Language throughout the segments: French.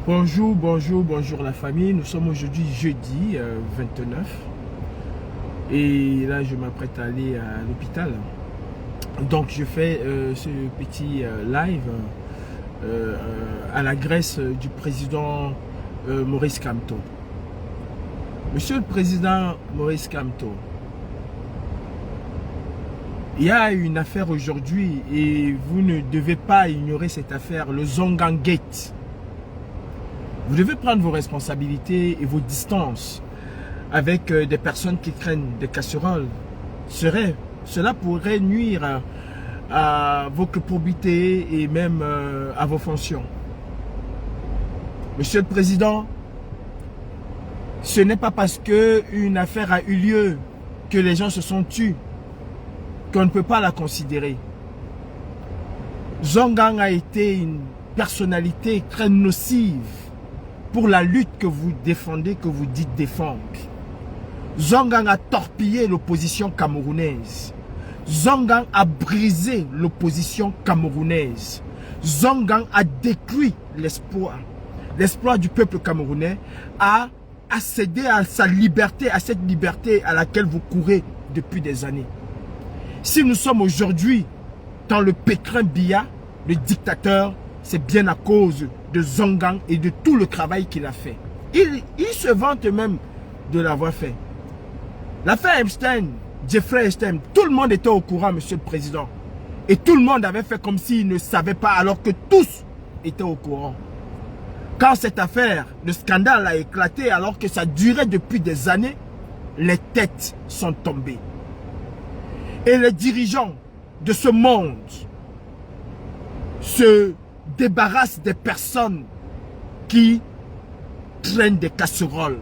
Bonjour, bonjour, bonjour la famille. Nous sommes aujourd'hui jeudi 29 et là je m'apprête à aller à l'hôpital. Donc je fais ce petit live à l'adresse du président Maurice Kamto. Monsieur le président Maurice Kamto, il y a une affaire aujourd'hui et vous ne devez pas ignorer cette affaire, le Zongang Gate. Vous devez prendre vos responsabilités et vos distances avec des personnes qui traînent des casseroles. Cela pourrait nuire à votre probité et même à vos fonctions. Monsieur le Président, ce n'est pas parce qu'une affaire a eu lieu que les gens se sont tus qu'on ne peut pas la considérer. Zongang a été une personnalité très nocive pour la lutte que vous défendez, que vous dites défendre. Zongang a torpillé l'opposition camerounaise. Zongang a brisé l'opposition camerounaise. Zongang a détruit l'espoir. L'espoir du peuple camerounais a accédé à sa liberté, à cette liberté à laquelle vous courez depuis des années. Si nous sommes aujourd'hui dans le pétrin Biya, le dictateur, c'est bien à cause de Zongang et de tout le travail qu'il a fait. Il se vante même de l'avoir fait. L'affaire Epstein, Jeffrey Epstein, tout le monde était au courant, monsieur le président. Et tout le monde avait fait comme s'il ne savait pas, alors que tous étaient au courant. Quand cette affaire, le scandale a éclaté, alors que ça durait depuis des années, les têtes sont tombées. Et les dirigeants de ce monde se débarrasse des personnes qui traînent des casseroles.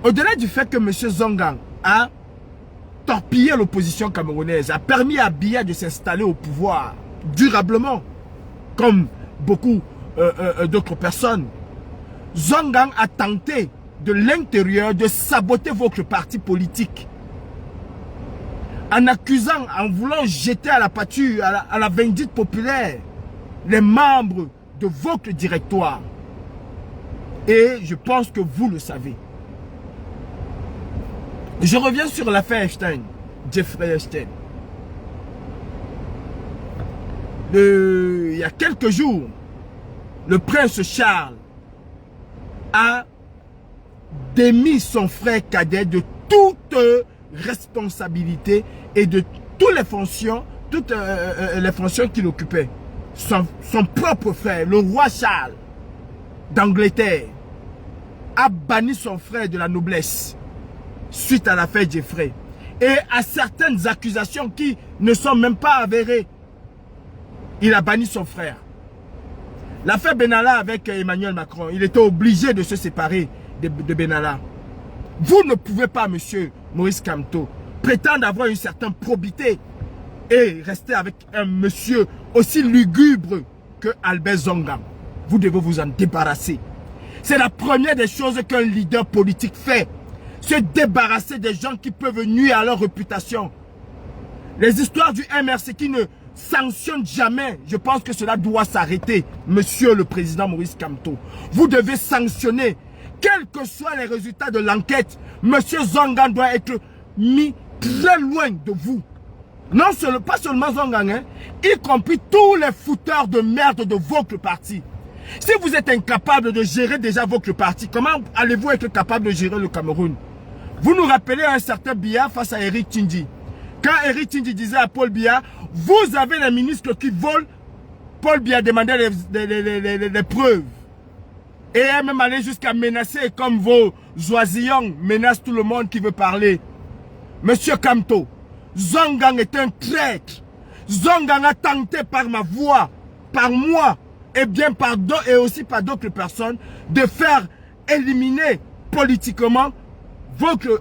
Au-delà du fait que M. Zongang a torpillé l'opposition camerounaise, a permis à Biya de s'installer au pouvoir durablement, comme beaucoup d'autres personnes, Zongang a tenté de l'intérieur de saboter votre parti politique en accusant, en voulant jeter à la pâture, à la vindicte populaire, les membres de votre directoire. Et je pense que vous le savez. Je reviens sur l'affaire Epstein, Jeffrey Epstein. Il y a quelques jours, le prince Charles a démis son frère cadet de toute responsabilité et de toutes les fonctions qu'il occupait. Son propre frère, le roi Charles d'Angleterre, a banni son frère de la noblesse suite à l'affaire Jeffrey et à certaines accusations qui ne sont même pas avérées. Il a banni son frère. L'affaire Benalla avec Emmanuel Macron, il était obligé de se séparer de Benalla. Vous ne pouvez pas, monsieur Maurice Kamto, prétendre avoir une certaine probité et rester avec un monsieur aussi lugubre que Albert Zongang. Vous devez vous en débarrasser. C'est la première des choses qu'un leader politique fait. Se débarrasser des gens qui peuvent nuire à leur réputation. Les histoires du MRC qui ne sanctionnent jamais, je pense que cela doit s'arrêter, monsieur le président Maurice Kamto. Vous devez sanctionner. Quels que soient les résultats de l'enquête, monsieur Zongang doit être mis très loin de vous. Non seulement, pas seulement Zongang, hein, y compris tous les fouteurs de merde de votre parti. Si vous êtes incapable de gérer déjà votre parti, comment allez-vous être capable de gérer le Cameroun? Vous nous rappelez un certain Biya face à Eric Tindi. Quand Eric Tindi disait à Paul Biya, vous avez les ministres qui volent, Paul Biya demandait les preuves. Et est même allé jusqu'à menacer, comme vos oisillons menacent tout le monde qui veut parler. Monsieur Kamto, Zongang est un traître. Zongang a tenté par ma voix, par moi, et bien et aussi par d'autres personnes, de faire éliminer politiquement votre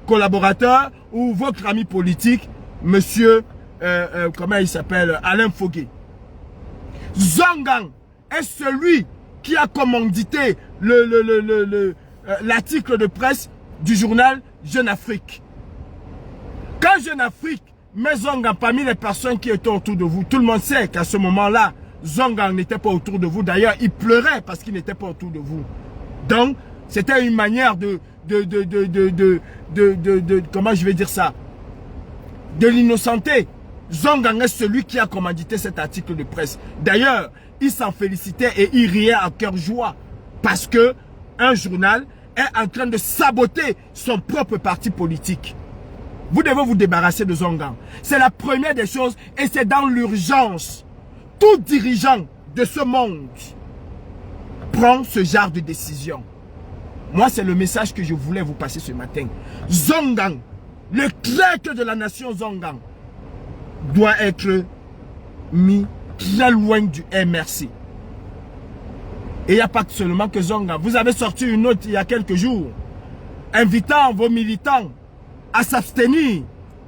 collaborateur ou votre ami politique, monsieur, comment il s'appelle, Alain Fogué. Zongang est celui qui a commandité l'article de presse du journal Jeune Afrique. Quand Jeune Afrique met Zongang parmi les personnes qui étaient autour de vous, tout le monde sait qu'à ce moment-là, Zongang n'était pas autour de vous. D'ailleurs, il pleurait parce qu'il n'était pas autour de vous. Donc, c'était une manière comment je vais dire ça, de l'innocenter. Zongang est celui qui a commandité cet article de presse. D'ailleurs, il s'en félicitait et il riait à cœur joie parce que un journal est en train de saboter son propre parti politique. Vous devez vous débarrasser de Zongang. C'est la première des choses et c'est dans l'urgence. Tout dirigeant de ce monde prend ce genre de décision. Moi, c'est le message que je voulais vous passer ce matin. Zongang, le clerc de la nation Zongang, doit être mis très loin du MRC. Et il n'y a pas seulement que Zongang. Vous avez sorti une note il y a quelques jours, invitant vos militants à s'abstenir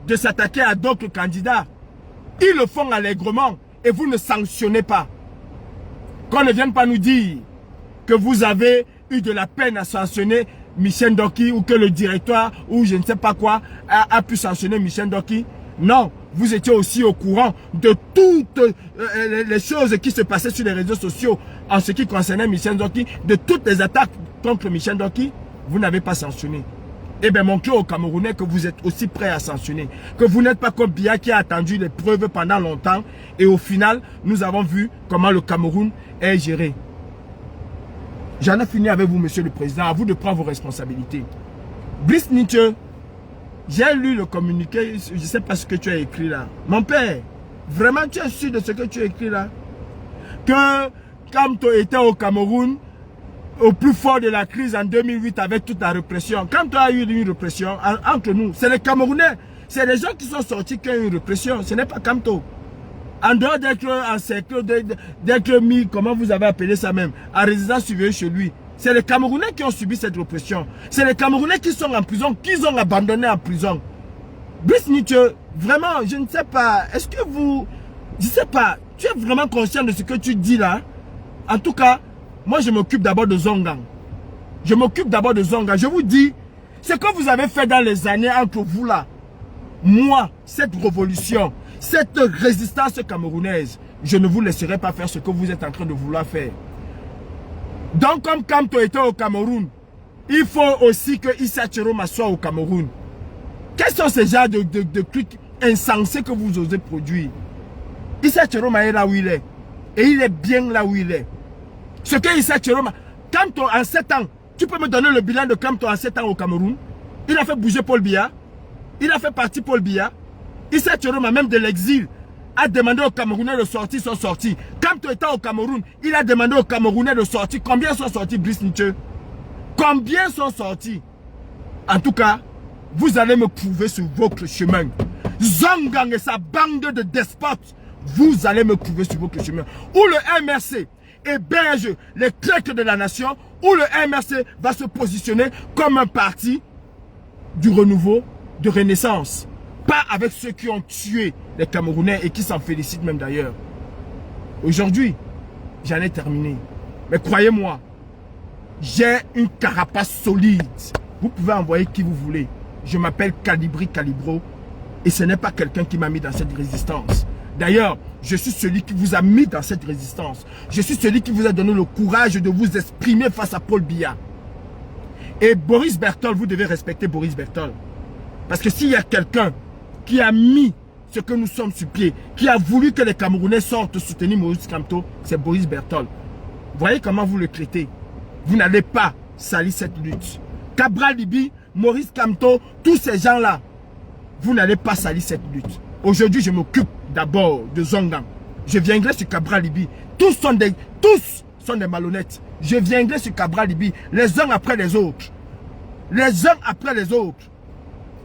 de s'attaquer à d'autres candidats. Ils le font allègrement et vous ne sanctionnez pas. Qu'on ne vienne pas nous dire que vous avez eu de la peine à sanctionner Michel Ndoki ou que le directoire ou je ne sais pas quoi a pu sanctionner Michel Ndoki. Non, vous étiez aussi au courant de toutes les choses qui se passaient sur les réseaux sociaux en ce qui concernait Michel Ndoki, de toutes les attaques contre Michel Ndoki. Vous n'avez pas sanctionné. Eh bien, montrez aux Camerounais que vous êtes aussi prêts à sanctionner. Que vous n'êtes pas comme Biya qui a attendu les preuves pendant longtemps. Et au final, nous avons vu comment le Cameroun est géré. J'en ai fini avec vous, monsieur le président. À vous de prendre vos responsabilités. Brice Nietzsche, j'ai lu le communiqué. Je ne sais pas ce que tu as écrit là. Mon père, vraiment tu es sûr de ce que tu as écrit là? Que quand tu étais au Cameroun, au plus fort de la crise en 2008 avec toute la répression. Quand tu as eu une répression, entre nous, c'est les Camerounais, c'est les gens qui sont sortis qui ont eu une répression, ce n'est pas Kamto. En dehors d'être encerclé, d'être mis, comment vous avez appelé ça même, en résidence surveillée chez lui, c'est les Camerounais qui ont subi cette répression. C'est les Camerounais qui sont en prison, qu'ils ont abandonné en prison. Brice Nietzsche, vraiment, je ne sais pas, est-ce que vous, je ne sais pas, tu es vraiment conscient de ce que tu dis là? En tout cas, moi, je m'occupe d'abord de Zongang. Je m'occupe d'abord de Zongang. Je vous dis, ce que vous avez fait dans les années entre vous là, moi, cette révolution, cette résistance camerounaise, je ne vous laisserai pas faire ce que vous êtes en train de vouloir faire. Donc, comme Kamto était au Cameroun, il faut aussi que Issa Tchiroma soit au Cameroun. Quels sont ces genres de trucs insensés que vous osez produire? Issa Tchiroma est là où il est. Et il est bien là où il est. Ce que Issa Tchiroma, Kamto en 7 ans, tu peux me donner le bilan de Kamto en 7 ans au Cameroun? Il a fait bouger Paul Biya. Il a fait partie Paul Biya. Issa Tchiroma, même de l'exil, a demandé aux Camerounais de sortir, sont sortis. Kamto était au Cameroun, il a demandé aux Camerounais de sortir. Combien sont sortis, Brice Nietzsche? Combien sont sortis? En tout cas, vous allez me prouver sur votre chemin. Zongang et sa bande de despotes, vous allez me prouver sur votre chemin. Ou le MRC héberge les clercs de la nation, ou le MRC va se positionner comme un parti du renouveau, de renaissance. Pas avec ceux qui ont tué les Camerounais et qui s'en félicitent même d'ailleurs. Aujourd'hui, j'en ai terminé. Mais croyez-moi, j'ai une carapace solide. Vous pouvez envoyer qui vous voulez. Je m'appelle Calibri Calibro et ce n'est pas quelqu'un qui m'a mis dans cette résistance. D'ailleurs, je suis celui qui vous a mis dans cette résistance. Je suis celui qui vous a donné le courage de vous exprimer face à Paul Biya. Et Boris Berthold, vous devez respecter Boris Berthold. Parce que s'il y a quelqu'un qui a mis ce que nous sommes sur pied, qui a voulu que les Camerounais sortent soutenir Maurice Kamto, c'est Boris Berthold. Voyez comment vous le traitez. Vous n'allez pas salir cette lutte. Cabral Libi, Maurice Kamto, tous ces gens-là, vous n'allez pas salir cette lutte. Aujourd'hui, je m'occupe d'abord de Zongang. Je viendrai sur Cabral Libi. Tous sont des malhonnêtes. Je viendrai sur Cabral Libi, les uns après les autres. Les uns après les autres.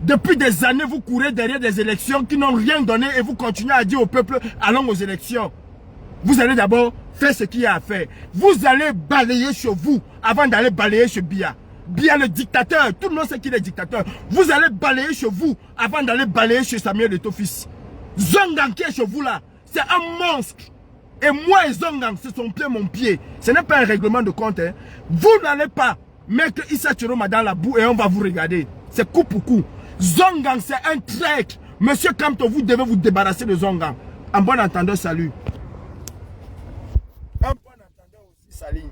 Depuis des années, vous courez derrière des élections qui n'ont rien donné et vous continuez à dire au peuple, allons aux élections. Vous allez d'abord faire ce qu'il y a à faire. Vous allez balayer chez vous avant d'aller balayer chez Biya. Biya le dictateur, tout le monde sait qu'il est dictateur. Vous allez balayer chez vous avant d'aller balayer chez Samuel Eto'o-Fils. Zongang qui est chez vous là, c'est un monstre. Et moi et Zongang, c'est son pied, mon pied. Ce n'est pas un règlement de compte. Hein. Vous n'allez pas mettre Issa Tchiroma dans la boue et on va vous regarder. C'est coup pour coup. Zongang, c'est un traître. Monsieur Kamto, vous devez vous débarrasser de Zongang. En bon entendeur, salut. s'aligne.